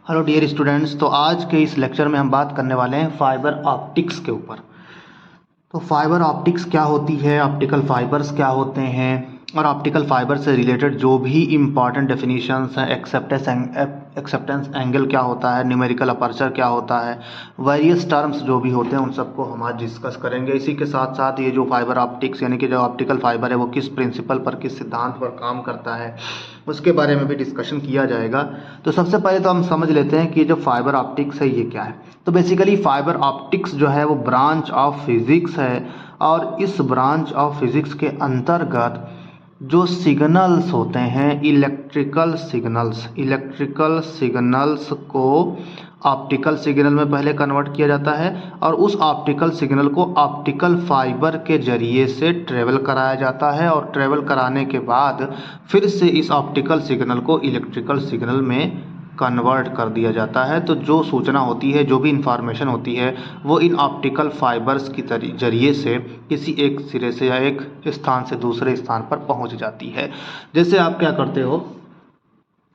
Hello dear students. तो आज के इस लेक्चर में हम बात करने वाले हैं फाइबर ऑप्टिक्स के ऊपर। तो फाइबर ऑप्टिक्स क्या होती है, ऑप्टिकल फाइबर्स क्या होते हैं और ऑप्टिकल फाइबर से रिलेटेड जो भी इम्पॉर्टेंट डेफिनेशंस हैं, एक्सेप्टेंस एंगल क्या होता है, न्यूमेरिकल अपर्चर क्या होता है, वेरियस टर्म्स जो भी होते हैं उन सबको हम आज डिस्कस करेंगे। इसी के साथ साथ ये जो फाइबर ऑप्टिक्स यानी कि जो ऑप्टिकल फाइबर है वो किस प्रिंसिपल पर, किस सिद्धांत पर काम करता है, उसके बारे में भी डिस्कशन किया जाएगा। तो सबसे पहले तो हम समझ लेते हैं कि जो फाइबर ऑप्टिक्स है ये क्या है। तो बेसिकली फाइबर ऑप्टिक्स जो है वो ब्रांच ऑफ फिजिक्स है और इस ब्रांच ऑफ फिजिक्स के अंतर्गत जो सिग्नल्स होते हैं, इलेक्ट्रिकल सिग्नल्स को ऑप्टिकल सिग्नल में पहले कन्वर्ट किया जाता है और उस ऑप्टिकल सिग्नल को ऑप्टिकल फाइबर के जरिए से ट्रेवल कराया जाता है और ट्रेवल कराने के बाद फिर से इस ऑप्टिकल सिग्नल को इलेक्ट्रिकल सिग्नल में कन्वर्ट कर दिया जाता है। तो जो सूचना होती है, जो भी इंफॉर्मेशन होती है, वो इन ऑप्टिकल फाइबर्स की जरिए से किसी एक सिरे से या एक स्थान से दूसरे स्थान पर पहुंच जाती है। जैसे आप क्या करते हो,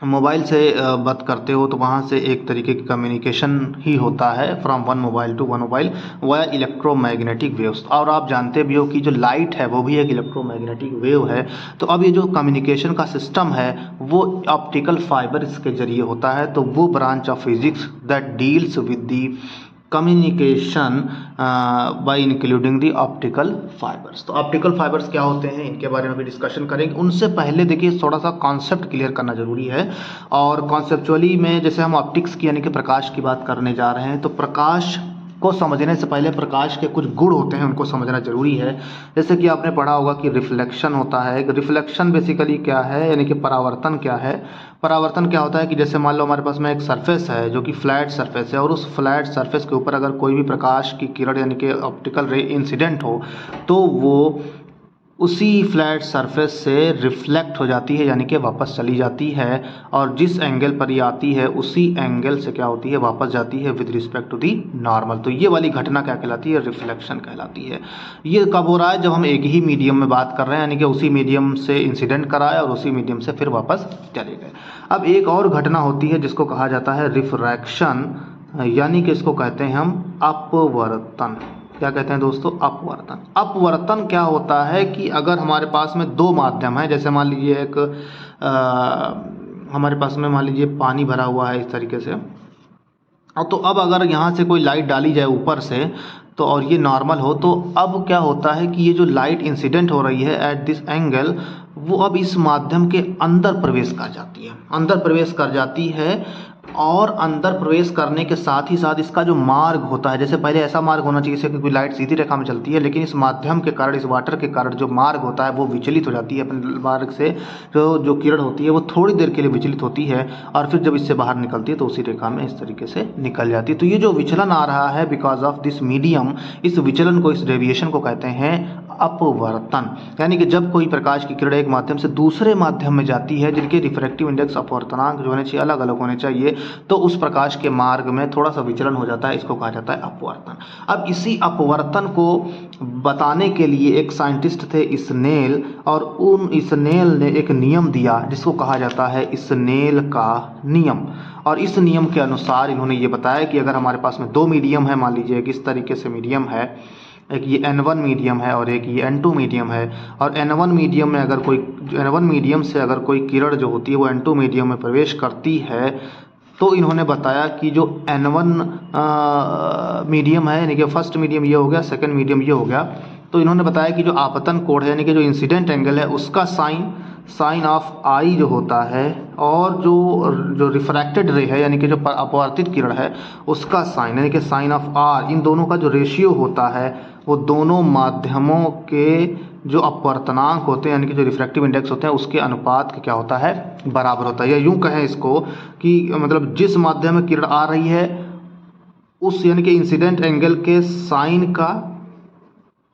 मोबाइल से बात करते हो तो वहाँ से एक तरीके की कम्युनिकेशन ही होता है from one mobile to one mobile via electromagnetic waves. और आप जानते भी हो कि जो लाइट है वो भी एक इलेक्ट्रोमैग्नेटिक वेव है। तो अब ये जो कम्युनिकेशन का सिस्टम है वो ऑप्टिकल फाइबर्स के जरिए होता है। तो वो branch of physics that deals with the communication bye including the optical fibres. तो ऑप्टिकल फाइबर्स क्या होते हैं इनके बारे में भी डिस्कशन करेंगे। उनसे पहले देखिए थोड़ा सा कॉन्सेप्ट क्लियर करना जरूरी है। और कॉन्सेप्चुअली में जैसे हम ऑप्टिक्स की यानी कि प्रकाश की बात करने जा रहे हैं तो प्रकाश को समझने से पहले प्रकाश के कुछ गुण होते हैं उनको समझना जरूरी है। जैसे कि आपने पढ़ा होगा कि रिफ्लेक्शन होता है। रिफ्लेक्शन बेसिकली क्या है, यानी कि परावर्तन क्या है। परावर्तन क्या होता है कि जैसे मान लो हमारे पास में एक सरफेस है जो कि फ्लैट सरफेस है और उस फ्लैट सरफेस के ऊपर अगर कोई भी प्रकाश की किरण यानी कि ऑप्टिकल रे इंसिडेंट हो तो वो उसी फ्लैट सरफेस से रिफ्लेक्ट हो जाती है यानी कि वापस चली जाती है और जिस एंगल पर ये आती है उसी एंगल से क्या होती है, वापस जाती है with respect to the normal. तो ये वाली घटना क्या कहलाती है, रिफ्लेक्शन कहलाती है। ये कब हो रहा है, जब हम एक ही मीडियम में बात कर रहे हैं यानी कि उसी मीडियम से इंसिडेंट कराए और उसी मीडियम से फिर वापस चले गए। अब एक और घटना होती है जिसको कहा जाता है रिफ्रैक्शन, यानी कि इसको कहते हैं हम अपवर्तन। क्या कहते हैं दोस्तों, अपवर्तन। अपवर्तन क्या होता है कि अगर हमारे पास में दो माध्यम है, जैसे मान लीजिए एक हमारे पास में मान लीजिए पानी भरा हुआ है इस तरीके से, तो अब अगर यहाँ से कोई लाइट डाली जाए ऊपर से तो और ये नॉर्मल हो तो अब क्या होता है कि ये जो लाइट इंसिडेंट हो रही है एट दिस एंगल वो अब इस माध्यम के अंदर प्रवेश कर जाती है, अंदर प्रवेश कर जाती है। और अंदर प्रवेश करने के साथ ही साथ इसका जो मार्ग होता है, जैसे पहले ऐसा मार्ग होना चाहिए जैसे कोई लाइट सीधी रेखा में चलती है, लेकिन इस माध्यम के कारण, इस वाटर के कारण जो मार्ग होता है वो विचलित हो जाती है अपने मार्ग से। जो किरण होती है वो थोड़ी देर के लिए विचलित होती है और फिर जब इससे बाहर निकलती है तो उसी रेखा में इस तरीके से निकल जाती है। तो ये जो विचलन आ रहा है बिकॉज ऑफ दिस मीडियम, इस विचलन को, इस डेविएशन को कहते हैं अपवर्तन। यानी कि जब कोई प्रकाश की किरण एक माध्यम से दूसरे माध्यम में जाती है जिनके रिफ्रैक्टिव इंडेक्स, अपवर्तनांक जो होने चाहिए अलग अलग होने चाहिए, तो उस प्रकाश के मार्ग में थोड़ा सा विचलन हो जाता है, इसको कहा जाता है अपवर्तन। अब इसी अपवर्तन को बताने के लिए एक साइंटिस्ट थे स्नेल, और स्नेल ने एक नियम दिया जिसको कहा जाता है स्नेल का नियम। और इस नियम के अनुसार इन्होंने ये बताया कि अगर हमारे पास में दो मीडियम है, मान लीजिए कि इस तरीके से मीडियम है, एक ये N1 मीडियम है और एक ये N2 मीडियम है, और N1 मीडियम में अगर कोई N1 मीडियम से अगर कोई किरण जो होती है वो N2 मीडियम में प्रवेश करती है तो इन्होंने बताया कि जो N1 मीडियम है यानी कि फर्स्ट मीडियम ये हो गया, सेकंड मीडियम ये हो गया, तो इन्होंने बताया कि जो आपतन कोण है यानी कि जो इंसिडेंट एंगल है उसका साइन ऑफ आई जो होता है और जो रिफ्रैक्टेड रे है यानी कि जो अपवर्तित किरण है उसका साइन यानी कि साइन ऑफ आर, इन दोनों का जो रेशियो होता है वो दोनों माध्यमों के जो अपवर्तनांक होते हैं यानी कि जो रिफ्रैक्टिव इंडेक्स होते हैं उसके अनुपात के क्या होता है, बराबर होता है। या यूं कहें इसको कि मतलब जिस माध्यम में किरण आ रही है उस यानी कि इंसिडेंट एंगल के साइन का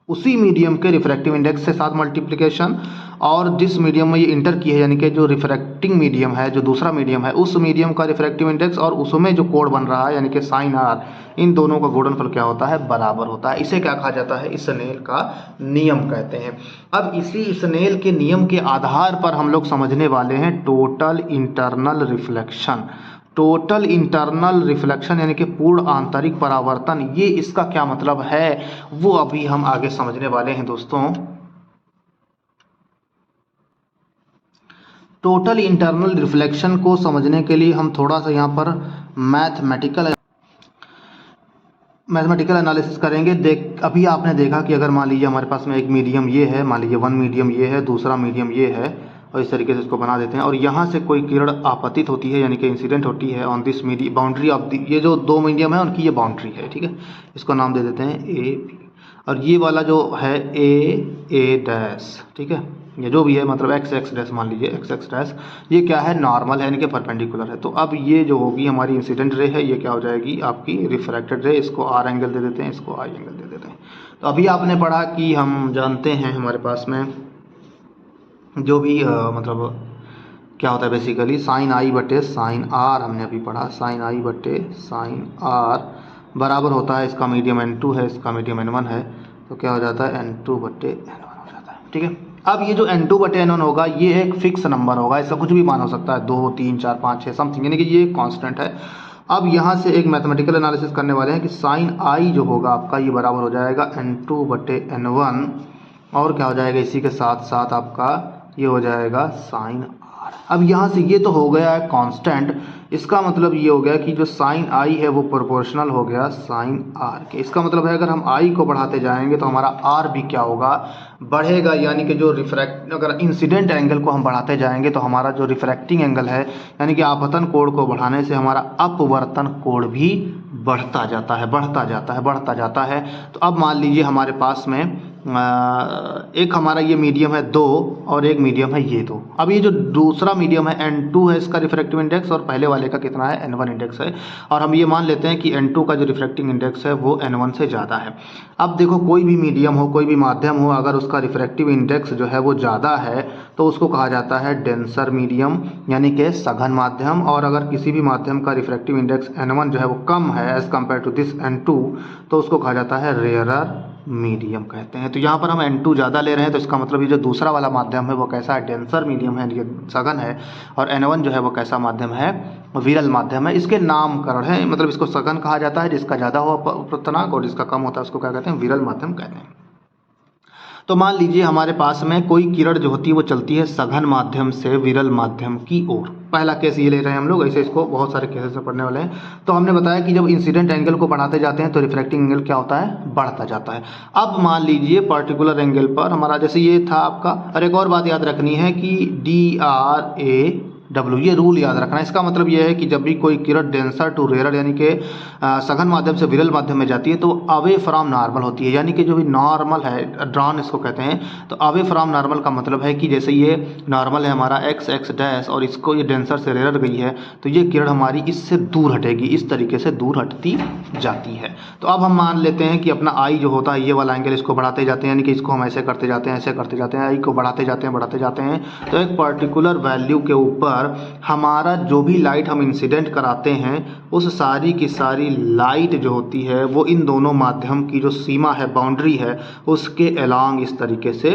उसी मीडियम के रिफ्रैक्टिव इंडेक्स से साथ मल्टीप्लिकेशन, और जिस मीडियम में ये इंटर की है यानी कि जो रिफ्रैक्टिंग मीडियम है, जो दूसरा मीडियम है, उस मीडियम का रिफ्रैक्टिव इंडेक्स और उसमें जो कोण बन रहा है यानी कि साइन आर, इन दोनों का गुणनफल क्या होता है, बराबर होता है। इसे क्या कहा जाता है, स्नेल का नियम कहते हैं। अब इसी स्नेल के नियम के आधार पर हम लोग समझने वाले हैं total internal reflection. Total internal reflection यानी कि पूर्ण आंतरिक परावर्तन, ये इसका क्या मतलब है वो अभी हम आगे समझने वाले हैं दोस्तों। टोटल इंटरनल रिफ्लेक्शन को समझने के लिए हम थोड़ा सा यहाँ पर मैथमेटिकल एनालिसिस करेंगे। अभी आपने देखा कि अगर मान लीजिए हमारे पास में एक मीडियम ये है, मान लीजिए वन मीडियम ये है, दूसरा मीडियम ये है, और इस तरीके से इसको बना देते हैं, और यहाँ से कोई किरण आपतित होती है यानी कि इंसिडेंट होती है on this boundary of the, ये जो दो मीडियम है उनकी ये बाउंड्री है, ठीक है। इसको नाम दे देते हैं ए बी, और ये वाला जो है ए डैश, ठीक है, ये जो भी है मतलब एक्स एक्स डैश, मान लीजिए एक्स एक्स डैश, ये क्या है, नॉर्मल है यानी कि परपेंडिकुलर है। तो अब ये जो होगी हमारी इंसिडेंट रे है, ये क्या हो जाएगी आपकी रिफ्रैक्टेड रे, इसको आर एंगल दे देते हैं, इसको आई एंगल दे देते हैं। तो अभी आपने पढ़ा कि हम जानते हैं हमारे पास में जो भी मतलब क्या होता है बेसिकली साइन आई बटे साइन आर, हमने अभी पढ़ा साइन आई बटे साइन आर बराबर होता है, इसका मीडियम n2 है, इसका मीडियम n1 है, तो क्या हो जाता है n2 बटे n1 हो जाता है, ठीक है। अब ये जो n2 बटे n1 होगा ये एक फिक्स नंबर होगा, इसका कुछ भी मान हो सकता है, 2 3 4 5 6 समथिंग, यानी कि ये कांस्टेंट है। अब यहाँ से एक मैथमेटिकल एनालिसिस करने वाले हैं कि साइन आई जो होगा आपका ये बराबर हो जाएगा n2 बटे n1, और क्या हो जाएगा इसी के साथ साथ आपका ये हो जाएगा साइन आर। अब यहाँ से ये तो हो गया है कांस्टेंट, इसका मतलब ये हो गया कि जो साइन आई है वो प्रोपोर्शनल हो गया साइन आर के। इसका मतलब है अगर हम आई को बढ़ाते जाएंगे तो हमारा आर भी क्या होगा, बढ़ेगा, यानी कि जो अगर इंसिडेंट एंगल को हम बढ़ाते जाएंगे तो हमारा जो रिफ्रैक्टिंग एंगल है यानी कि आपतन कोण को बढ़ाने से हमारा अपवर्तन कोण भी बढ़ता जाता है, बढ़ता जाता है, बढ़ता जाता है। तो अब मान लीजिए हमारे पास में एक हमारा ये मीडियम है 2 और एक मीडियम है ये 2। अब ये जो दूसरा मीडियम है n2 है इसका रिफ्रैक्टिव इंडेक्स, और पहले वाले का कितना है n1 इंडेक्स है, और हम ये मान लेते हैं कि n2 का जो रिफ्रैक्टिव इंडेक्स है वो n1 से ज़्यादा है। अब देखो कोई भी मीडियम हो, कोई भी माध्यम हो, अगर उसका रिफ्रैक्टिव इंडेक्स जो है वो ज़्यादा है तो उसको कहा जाता है डेंसर मीडियम यानी कि सघन माध्यम, और अगर किसी भी माध्यम का रिफ्रैक्टिव इंडेक्स n1 जो है वो कम है as compare to this n2 तो उसको कहा जाता है रेयरर मीडियम कहते हैं। तो यहाँ पर हम n2 ज़्यादा ले रहे हैं तो इसका मतलब ये जो दूसरा वाला माध्यम है वो कैसा है, डेंसर मीडियम है, ये सघन है, और n1 जो है वो कैसा माध्यम है, विरल माध्यम है। इसके नामकरण है, मतलब इसको सघन कहा जाता है जिसका ज़्यादा हो अपवर्तनांक, और जिसका कम होता है उसको क्या कहते हैं, विरल माध्यम कहते हैं। तो मान लीजिए हमारे पास में कोई किरण जो होती है वो चलती है सघन माध्यम से विरल माध्यम की ओर। पहला केस ये ले रहे हैं हम लोग, ऐसे इसको बहुत सारे केसेस में पढ़ने वाले हैं। तो हमने बताया कि जब इंसिडेंट एंगल को बढ़ाते जाते हैं तो रिफ्रैक्टिंग एंगल क्या होता है, बढ़ता जाता है। अब मान लीजिए पर्टिकुलर एंगल पर हमारा जैसे ये था आपका, और एक और बात याद रखनी है कि DRAW ये रूल याद रखना है। इसका मतलब ये है कि जब भी कोई किरण डेंसर टू रेयर यानी कि सघन माध्यम से विरल माध्यम में जाती है तो अवे फ्रॉम नॉर्मल होती है, यानी कि जो भी नॉर्मल है, ड्रॉन इसको कहते हैं। तो अवे फ्रॉम नॉर्मल का मतलब है कि जैसे ये नॉर्मल है हमारा एक्स एक्स डैश, और इसको ये डेंसर से रेयर गई है तो ये किरण हमारी इससे दूर हटेगी, इस तरीके से दूर हटती जाती है। तो अब हम मान लेते हैं कि अपना आई जो होता है ये वाला एंगल, इसको बढ़ाते जाते हैं, यानी कि इसको हम ऐसे करते जाते हैं, ऐसे करते जाते हैं, आई को बढ़ाते जाते हैं, बढ़ाते जाते हैं, तो एक पर्टिकुलर वैल्यू के ऊपर हमारा जो भी लाइट हम इंसिडेंट कराते हैं उस सारी की सारी लाइट जो होती है वो इन दोनों माध्यम की जो सीमा है, बाउंड्री है, उसके अलोंग इस तरीके से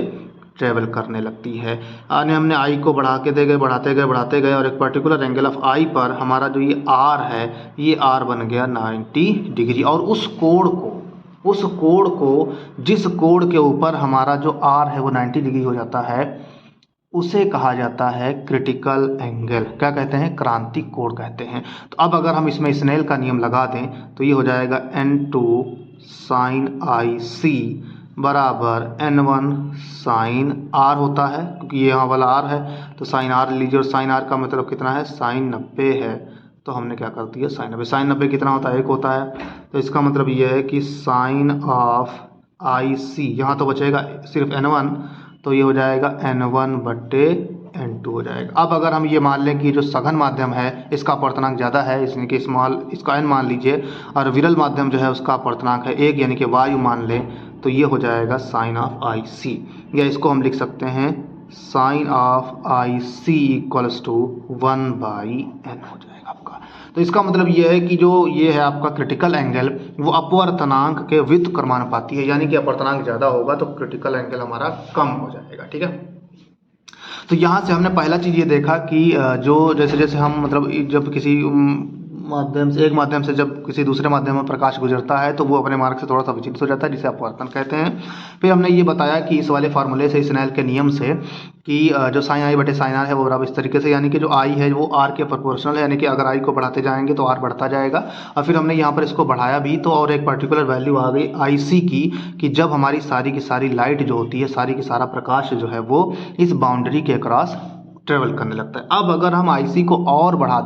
ट्रेवल करने लगती है। यानी हमने आई को बढ़ाते गए, बढ़ाते गए, और एक पर्टिकुलर एंगल ऑफ आई पर हमारा जो ये आर है ये आर बन गया 90 डिग्री, और उस कोण को जिस कोण के ऊपर हमारा जो आर है वो 90 डिग्री हो जाता है उसे कहा जाता है क्रिटिकल एंगल। क्या कहते हैं, क्रांतिक कोण कहते हैं। तो अब अगर हम इसमें स्नेल का नियम लगा दें तो ये हो जाएगा n2 साइन आई सी बराबर n1 साइन आर होता है, क्योंकि ये यहाँ वाला आर है तो साइन आर लीजिए, और साइन आर का मतलब कितना है, साइन 90 है, तो हमने क्या कर दिया साइन 90। साइन 90 कितना होता है, 1 होता है, तो इसका मतलब ये है कि साइन ऑफ आई सी, यहाँ तो बचेगा सिर्फ n1, तो ये हो जाएगा n1 बटे n2 हो जाएगा। अब अगर हम ये मान लें कि जो सघन माध्यम है इसका अपवर्तनांक ज़्यादा है, इसलिए कि इसका n मान लीजिए, और विरल माध्यम जो है उसका अपवर्तनांक है 1 यानी कि वायु मान लें, तो ये हो जाएगा साइन ऑफ आई सी, या इसको हम लिख सकते हैं sine of I C equals to 1/n हो जाएगा आपका। तो इसका मतलब ये है कि जो ये है आपका क्रिटिकल एंगल वो अपवर्तनांक के व्युत्क्रमानुपाती है, यानी कि अपवर्तनांक ज़्यादा होगा तो क्रिटिकल एंगल हमारा कम हो जाएगा, ठीक है। तो यहाँ से हमने पहला चीज़ ये देखा कि जो जैसे जैसे हम मतलब जब किसी माध्यम से एक माध्यम से जब किसी दूसरे माध्यम में प्रकाश गुजरता है तो वो अपने मार्ग से थोड़ा सा विचलित हो जाता है, जिसे अपवर्तन कहते हैं। फिर हमने ये बताया कि इस वाले फार्मूले से, स्नेल के नियम से, कि जो साइन आई बटे साइन आर है वो बराबर इस तरीके से, यानी कि जो आई है वो आर के प्रोपोर्शनल है, यानी कि अगर आई को बढ़ाते जाएंगे तो आर बढ़ता जाएगा। और फिर हमने यहाँ पर इसको बढ़ाया भी तो और एक पर्टिकुलर वैल्यू आ गई आई सी की, कि जब हमारी सारी की सारी लाइट जो होती है, सारी की सारा प्रकाश जो है वो इस बाउंड्री के अक्रॉस ट्रेवल करने लगता है। अब अगर हम IC को और बढ़ा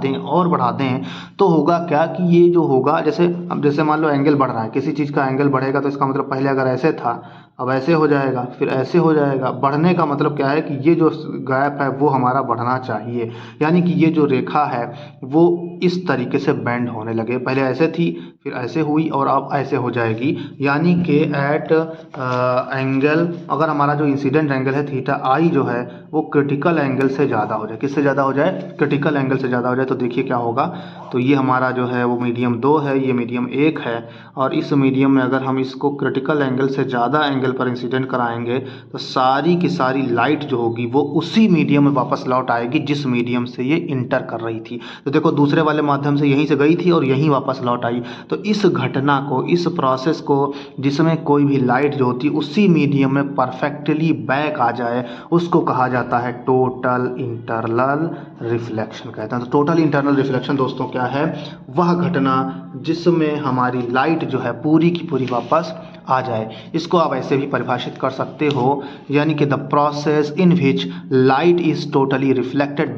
दें तो होगा क्या कि ये जो होगा, जैसे मान लो एंगल बढ़ रहा है, किसी चीज़ का एंगल बढ़ेगा तो इसका मतलब पहले अगर ऐसे था अब ऐसे हो जाएगा, फिर ऐसे हो जाएगा। बढ़ने का मतलब क्या है कि ये जो गैप है वो हमारा बढ़ना चाहिए, यानी कि ये जो रेखा है वो इस तरीके से बेंड होने लगे। पहले ऐसे थी, फिर ऐसे हुई और अब ऐसे हो जाएगी, यानी कि एट एंगल, अगर हमारा जो इंसिडेंट एंगल है थीटा आई जो है वो क्रिटिकल एंगल से ज़्यादा हो जाए। किससे ज़्यादा हो जाए? क्रिटिकल एंगल से ज़्यादा हो जाए। तो देखिए क्या होगा, तो ये हमारा जो है वो मीडियम 2 है, ये मीडियम 1 है, और इस मीडियम में अगर हम इसको क्रिटिकल एंगल से ज़्यादा एंगल पर इंसिडेंट कराएंगे तो सारी की सारी लाइट जो होगी वो उसी मीडियम में वापस लौट आएगी जिस मीडियम से ये इंटर कर रही थी। तो देखो दूसरे वाले माध्यम से यहीं से गई थी और यहीं वापस लौट आई। तो इस घटना को, इस प्रोसेस को, जिसमें कोई भी लाइट जो होती है उसी मीडियम में परफेक्टली बैक आ जाए, उसको कहा जाता है टोटल इंटरनल रिफ्लेक्शन कहते हैं। तो टोटल इंटरनल रिफ्लेक्शन दोस्तों क्या है? वह घटना जिसमें हमारी लाइट जो है पूरी की पूरी वापस आ जाए। इसको आप ऐसे भी परिभाषित कर सकते हो, यानी कि the process in which light is totally reflected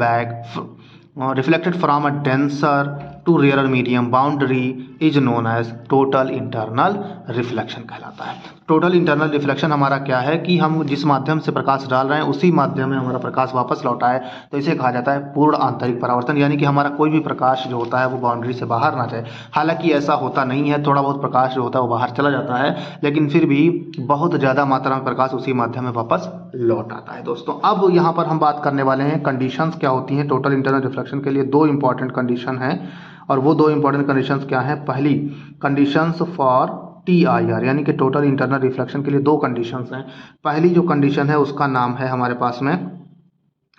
from a denser to rarer medium boundary is known as total internal reflection कहलाता है। टोटल इंटरनल रिफ्लेक्शन हमारा क्या है कि हम जिस माध्यम से प्रकाश डाल रहे हैं उसी माध्यम में हमारा प्रकाश वापस लौटा है, तो इसे कहा जाता है पूर्ण आंतरिक परावर्तन, यानी कि हमारा कोई भी प्रकाश जो होता है वो बाउंड्री से बाहर ना जाए। हालांकि ऐसा होता नहीं है, थोड़ा बहुत प्रकाश जो होता है वो बाहर चला जाता है, लेकिन फिर भी बहुत ज़्यादा मात्रा में प्रकाश उसी माध्यम में वापस लौट आता है। दोस्तों अब यहाँ पर हम बात करने वाले हैं कंडीशंस क्या होती हैं टोटल इंटरनल रिफ्लेक्शन के लिए। दो इंपॉर्टेंट कंडीशन हैं, और वो दो इंपॉर्टेंट कंडीशंस क्या हैं? पहली, कंडीशंस फॉर TIR, यानी कि टोटल इंटरनल रिफ्लेक्शन के लिए दो कंडीशंस हैं। पहली जो कंडीशन है उसका नाम है हमारे पास में,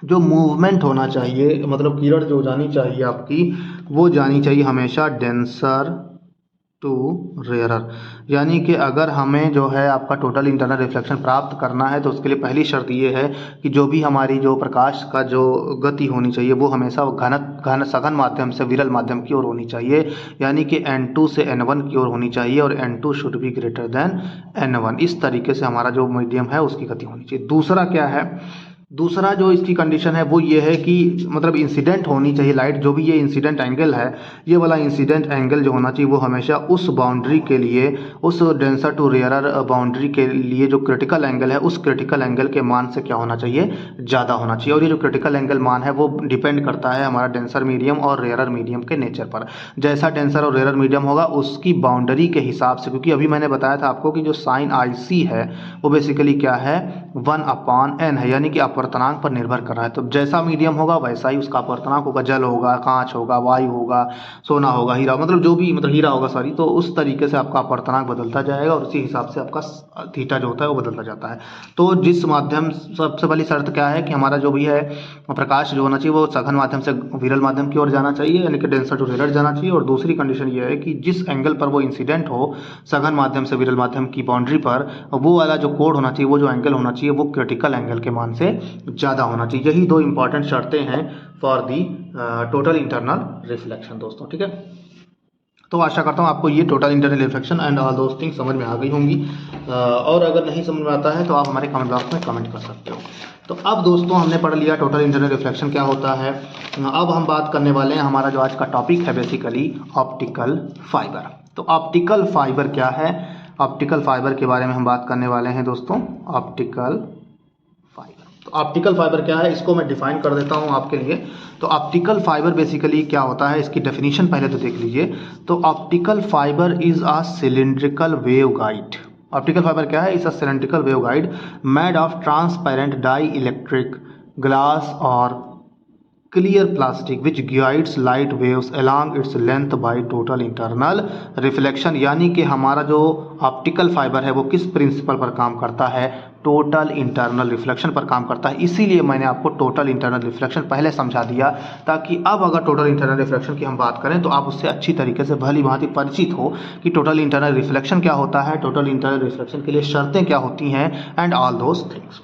जो मूवमेंट होना चाहिए, मतलब किरण जो जानी चाहिए आपकी, वो जानी चाहिए हमेशा डेंसर टू रेयरर। यानी कि अगर हमें जो है आपका टोटल इंटरनल रिफ्लेक्शन प्राप्त करना है तो उसके लिए पहली शर्त ये है कि जो भी हमारी जो प्रकाश का जो गति होनी चाहिए वो हमेशा सघन माध्यम से विरल माध्यम की ओर होनी चाहिए, यानी कि N2 से N1 की ओर होनी चाहिए, और N2 should be greater than N1। इस तरीके से हमारा जो मीडियम है उसकी गति होनी चाहिए। दूसरा क्या है? दूसरा जो इसकी कंडीशन है वो ये है कि मतलब इंसिडेंट होनी चाहिए लाइट, जो भी ये इंसिडेंट एंगल है, ये वाला इंसिडेंट एंगल जो होना चाहिए वो हमेशा उस बाउंड्री के लिए, उस डेंसर टू रेयरर बाउंड्री के लिए जो क्रिटिकल एंगल है उस क्रिटिकल एंगल के मान से क्या होना चाहिए? ज़्यादा होना चाहिए। और ये जो क्रिटिकल एंगल मान है वो डिपेंड करता है हमारा डेंसर मीडियम और रेयरर मीडियम के नेचर पर। जैसा डेंसर और रेयरर मीडियम होगा उसकी बाउंड्री के हिसाब से, क्योंकि अभी मैंने बताया था आपको कि जो साइन IC है वो बेसिकली क्या है? 1/n है, यानी कि अपवर्तनांक पर निर्भर कर रहा है। तो जैसा मीडियम होगा वैसा ही उसका अपवर्तनांक होगा। जल होगा, कांच होगा, वायु होगा, सोना होगा, हीरा, मतलब जो भी, मतलब हीरा होगा सॉरी, तो उस तरीके से आपका अपवर्तनांक बदलता जाएगा और उसी हिसाब से आपका थीटा जो होता है वो बदलता जाता है। तो जिस माध्यम, सबसे पहली शर्त क्या है कि हमारा जो भी है प्रकाश जो होना चाहिए वो सघन माध्यम से विरल माध्यम की ओर जाना चाहिए, यानी कि डेंसर टू रेयरर जाना चाहिए। और दूसरी कंडीशन ये है कि जिस एंगल पर वो इंसिडेंट हो सघन माध्यम से विरल माध्यम की बाउंड्री पर, वो वाला जो कोण होना चाहिए, वो जो एंगल होना चाहिए वो क्रिटिकल एंगल के मान से ज़्यादा होना चाहिए। यही दो इंपॉर्टेंट शर्तें हैं for the total internal reflection दोस्तों, ठीक है। तो आशा करता हूँ आपको ये total internal reflection and all those things समझ में आ गई होंगी, और अगर नहीं समझ में आता है तो आप हमारे कमेंट बॉक्स में कमेंट कर सकते हो। तो अब दोस्तों हमने पढ़ लिया टोटल इंटरनल रिफ्लेक्शन क्या होता है। अब हम बात करने वाले हैं, हमारा जो आज का टॉपिक है बेसिकली ऑप्टिकल फाइबर। तो ऑप्टिकल फाइबर क्या है? ऑप्टिकल फाइबर के बारे में हम बात करने वाले हैं दोस्तों, ऑप्टिकल फाइबर। तो ऑप्टिकल फाइबर क्या है, इसको मैं डिफाइन कर देता हूं आपके लिए। तो ऑप्टिकल फाइबर बेसिकली क्या होता है, इसकी डेफिनेशन पहले तो देख लीजिए। तो optical fibre is a cylindrical wave guide. Optical fibre क्या है? Is a cylindrical wave guide made of transparent dielectric glass और clear plastic which guides light waves along its length by total internal reflection। यानी कि हमारा जो optical fibre है वो किस प्रिंसिपल पर काम करता है, टोटल इंटरनल रिफ्लेक्शन पर काम करता है। इसीलिए मैंने आपको टोटल इंटरनल रिफ्लेक्शन पहले समझा दिया, ताकि अब अगर टोटल इंटरनल रिफ्लेक्शन की हम बात करें तो आप उससे अच्छी तरीके से भली भांति परिचित हो कि टोटल इंटरनल रिफ्लेक्शन क्या होता है, टोटल इंटरनल रिफ्लेक्शन के लिए शर्तें क्या होती हैं, एंड ऑल दोज थिंग्स।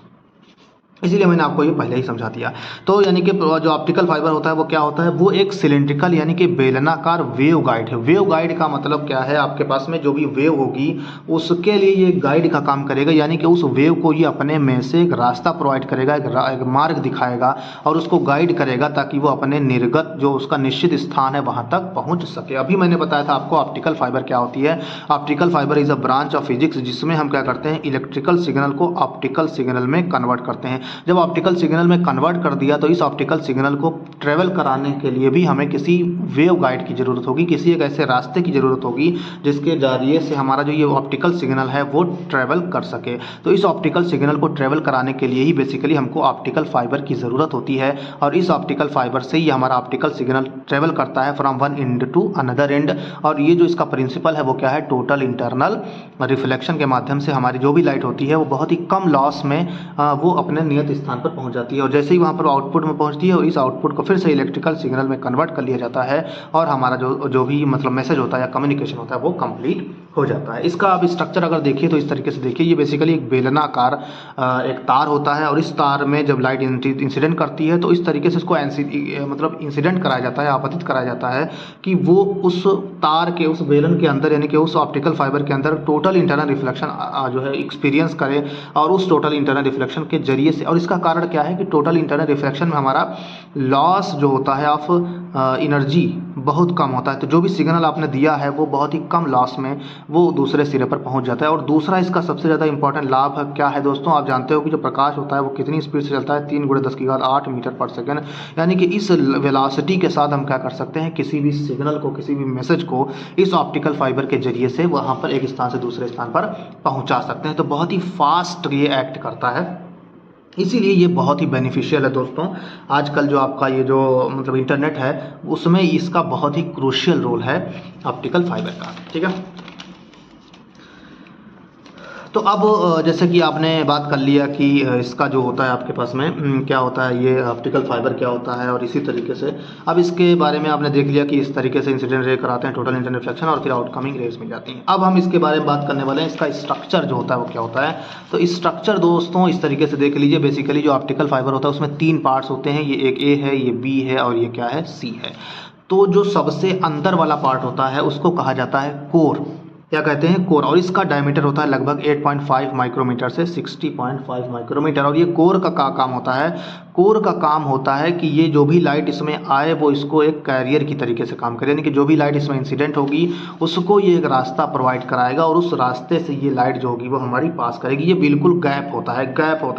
इसीलिए मैंने आपको ये पहले ही समझा दिया। तो यानी कि जो ऑप्टिकल फाइबर होता है वो क्या होता है, वो एक सिलेंड्रिकल यानी कि बेलनाकार वेव गाइड है। वेव गाइड का मतलब क्या है, आपके पास में जो भी वेव होगी उसके लिए ये गाइड का काम करेगा, यानी कि उस वेव को ये अपने में से एक रास्ता प्रोवाइड करेगा, एक मार्ग दिखाएगा और उसको गाइड करेगा ताकि वो अपने निर्गत जो उसका निश्चित स्थान है वहाँ तक पहुँच सके। अभी मैंने बताया था आपको ऑप्टिकल फाइबर क्या होती है। Optical fibre is a branch of physics जिसमें हम क्या करते हैं, इलेक्ट्रिकल सिग्नल को ऑप्टिकल सिग्नल में कन्वर्ट करते हैं। जब ऑप्टिकल सिग्नल में कन्वर्ट कर दिया तो इस ऑप्टिकल सिग्नल को ट्रेवल कराने के लिए भी हमें किसी वेव गाइड की ज़रूरत होगी, किसी एक ऐसे रास्ते की ज़रूरत होगी जिसके जरिए से हमारा जो ये ऑप्टिकल सिग्नल है वो ट्रेवल कर सके। तो इस ऑप्टिकल सिग्नल को ट्रेवल कराने के लिए ही बेसिकली हमको ऑप्टिकल फाइबर की ज़रूरत होती है, और इस ऑप्टिकल फाइबर से ही हमारा ऑप्टिकल सिग्नल ट्रेवल करता है from one end to another end. और ये जो इसका प्रिंसिपल है वो क्या है, टोटल इंटरनल रिफ्लेक्शन के माध्यम से हमारी जो भी लाइट होती है वो बहुत ही कम लॉस में वो अपने नियत स्थान पर पहुंच जाती है, और जैसे ही वहां पर आउटपुट में पहुंचती है इस आउटपुट को फिर से इलेक्ट्रिकल सिग्नल में कन्वर्ट कर लिया जाता है, और हमारा जो भी मतलब मैसेज होता है या कम्युनिकेशन होता है वो कंप्लीट हो जाता है। इसका आप स्ट्रक्चर अगर देखिए तो इस तरीके से देखिए, ये बेसिकली एक बेलनाकार एक तार होता है, और इस तार में जब लाइट इंसिडेंट करती है तो इस तरीके से इसको मतलब इंसिडेंट कराया जाता है, आपतित कराया जाता है कि वो उस तार के उस बेलन के अंदर यानी कि उस ऑप्टिकल फाइबर के अंदर टोटल इंटरनल रिफ्लेक्शन जो है एक्सपीरियंस करे, और उस टोटल इंटरनल रिफ्लेक्शन के जरिए से, और इसका कारण क्या है कि टोटल इंटरनल रिफ्लेक्शन में हमारा लॉस जो होता है ऑफ एनर्जी बहुत कम होता है। तो जो भी सिग्नल आपने दिया है वो बहुत ही कम लॉस में वो दूसरे सिरे पर पहुंच जाता है। और दूसरा इसका सबसे ज़्यादा इंपॉर्टेंट लाभ क्या है दोस्तों, आप जानते हो कि जो प्रकाश होता है वो कितनी स्पीड से चलता है, 3 × 10⁸ मीटर पर सेकेंड। यानी कि इस वेलोसिटी के साथ हम क्या कर सकते हैं, किसी भी सिग्नल को, किसी भी मैसेज को इस ऑप्टिकल फाइबर के जरिए से वहाँ पर एक स्थान से दूसरे स्थान पर पहुँचा सकते हैं। तो बहुत ही फास्ट ये एक्ट करता है, इसीलिए ये बहुत ही बेनिफिशियल है दोस्तों। आजकल जो आपका ये जो मतलब इंटरनेट है उसमें इसका बहुत ही क्रूशियल रोल है ऑप्टिकल फाइबर का, ठीक है। तो अब जैसे कि आपने बात कर लिया कि इसका जो होता है आपके पास में क्या होता है, ये ऑप्टिकल फाइबर क्या होता है, और इसी तरीके से अब इसके बारे में आपने देख लिया कि इस तरीके से इंसिडेंट रे कराते हैं, टोटल इंटरनल रिफ्लेक्शन, और फिर आउटकमिंग रेज मिल जाती हैं। अब हम इसके बारे में बात करने वाले हैं, इसका स्ट्रक्चर जो होता है वो क्या होता है। तो स्ट्रक्चर दोस्तों इस तरीके से देख लीजिए, बेसिकली जो ऑप्टिकल फाइबर होता है उसमें 3 पार्ट्स होते हैं, ये एक ए है, ये बी है, और ये क्या है, सी है। तो जो सबसे अंदर वाला पार्ट होता है उसको कहा जाता है कोर, क्या कहते हैं, कोर, और इसका डायमीटर होता है लगभग 8.5 माइक्रोमीटर से 60.5 माइक्रोमीटर। और ये कोर का काम होता है, कोर का काम होता है कि ये जो भी लाइट इसमें आए वो इसको एक कैरियर की तरीके से काम करे, यानी कि जो भी लाइट इसमें इंसिडेंट होगी उसको ये एक रास्ता प्रोवाइड कराएगा, और उस रास्ते से ये लाइट जो होगी वो हमारी पास करेगी। ये बिल्कुल गैप होता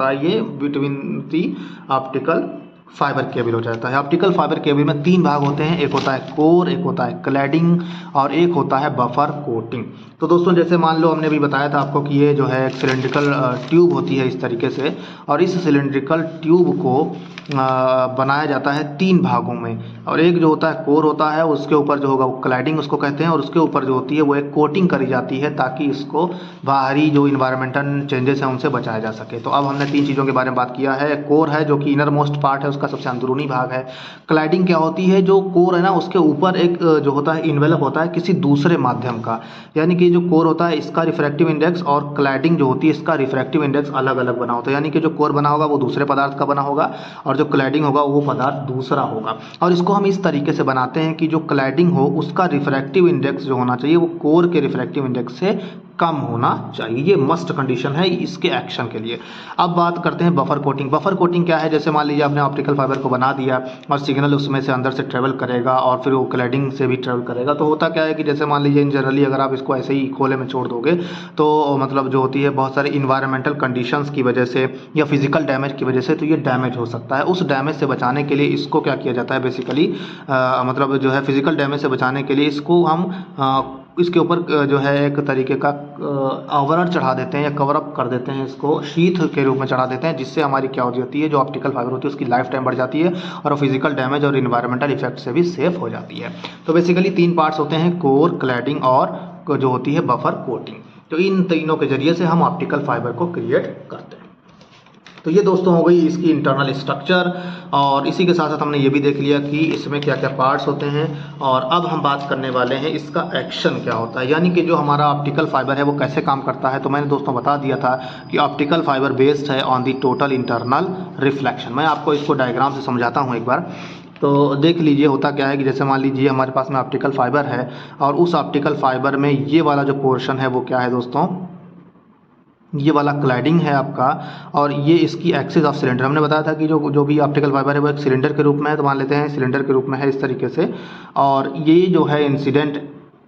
है ये between the optical fibre cable हो जाता है। ऑप्टिकल फाइबर केबल में 3 भाग होते हैं, एक होता है कोर, एक होता है क्लैडिंग, और एक होता है बफर कोटिंग। तो दोस्तों जैसे मान लो हमने भी बताया था आपको कि ये जो है एक सिलेंड्रिकल ट्यूब होती है इस तरीके से, और इस सिलेंड्रिकल ट्यूब को बनाया जाता है 3 भागों में, और एक जो होता है कोर होता है, उसके ऊपर जो होगा वो क्लैडिंग उसको कहते हैं, और उसके ऊपर जो होती है वो एक कोटिंग करी जाती है ताकि इसको बाहरी जो इन्वायरमेंटल चेंजेस हैं उनसे बचाया जा सके। तो अब हमने 3 चीज़ों के बारे में बात किया है। कोर है जो कि इनर मोस्ट पार्ट है, उसका सबसे अंदरूनी भाग है। क्लैडिंग क्या होती है, जो कोर है ना उसके ऊपर एक जो होता है इन्वेलप होता है किसी दूसरे माध्यम का, यानी कि जो कोर होता है इसका रिफ्रैक्टिव इंडेक्स और क्लैडिंग जो होती है इसका रिफ्रैक्टिव इंडेक्स अलग अलग बना होता है, यानी कि जो कोर बना होगा वो दूसरे पदार्थ का बना होगा, और जो क्लैडिंग होगा वो पदार्थ दूसरा होगा। और इसको हम इस तरीके से बनाते हैं कि जो क्लैडिंग हो उसका रिफ्रैक्टिव इंडेक्स जो होना चाहिए वो कोर के रिफ्रैक्टिव इंडेक्स से कम होना चाहिए। ये मस्ट कंडीशन है इसके एक्शन के लिए। अब बात करते हैं बफर कोटिंग। बफर कोटिंग क्या है, जैसे मान लीजिए आपने ऑप्टिकल फाइबर को बना दिया और सिग्नल उसमें से अंदर से ट्रेवल करेगा और फिर वो क्लैडिंग से भी ट्रेवल करेगा, तो होता क्या है कि जैसे मान लीजिए इन जनरली अगर आप इसको ऐसे ही खोले में छोड़ दोगे तो मतलब जो होती है बहुत सारे इन्वायरमेंटल कंडीशंस की वजह से या फिजिकल डैमेज की वजह से तो ये डैमेज हो सकता है। उस डैमेज से बचाने के लिए इसको क्या किया जाता है, बेसिकली मतलब जो है फिजिकल डैमेज से बचाने के लिए इसको हम इसके ऊपर जो है एक तरीके का आवरण चढ़ा देते हैं या कवर अप कर देते हैं, इसको शीथ के रूप में चढ़ा देते हैं, जिससे हमारी क्या हो जाती है, जो ऑप्टिकल फाइबर होती है उसकी लाइफ टाइम बढ़ जाती है और फिजिकल डैमेज और इन्वायरमेंटल इफेक्ट से भी सेफ हो जाती है। तो बेसिकली 3 पार्ट्स होते हैं, कोर, क्लैडिंग और जो होती है बफर कोटिंग। तो इन तीनों के जरिए से हम ऑप्टिकल फाइबर को क्रिएट करते हैं। तो ये दोस्तों हो गई इसकी इंटरनल स्ट्रक्चर, और इसी के साथ साथ हमने ये भी देख लिया कि इसमें क्या क्या पार्ट्स होते हैं। और अब हम बात करने वाले हैं इसका एक्शन क्या होता है, यानी कि जो हमारा ऑप्टिकल फाइबर है वो कैसे काम करता है। तो मैंने दोस्तों बता दिया था कि ऑप्टिकल फाइबर बेस्ड है on the total internal reflection. मैं आपको इसको डायग्राम से समझाता हूँ एक बार, तो देख लीजिए होता क्या है कि जैसे मान लीजिए हमारे पास में ऑप्टिकल फाइबर है, और उस ऑप्टिकल फाइबर में ये वाला जो पोर्शन है वो क्या है दोस्तों, ये वाला क्लैडिंग है आपका, और ये इसकी एक्सिस ऑफ सिलेंडर। हमने बताया था कि जो भी ऑप्टिकल फाइबर है वो एक सिलेंडर के रूप में है, तो मान लेते हैं सिलेंडर के रूप में है इस तरीके से। और ये जो है इंसिडेंट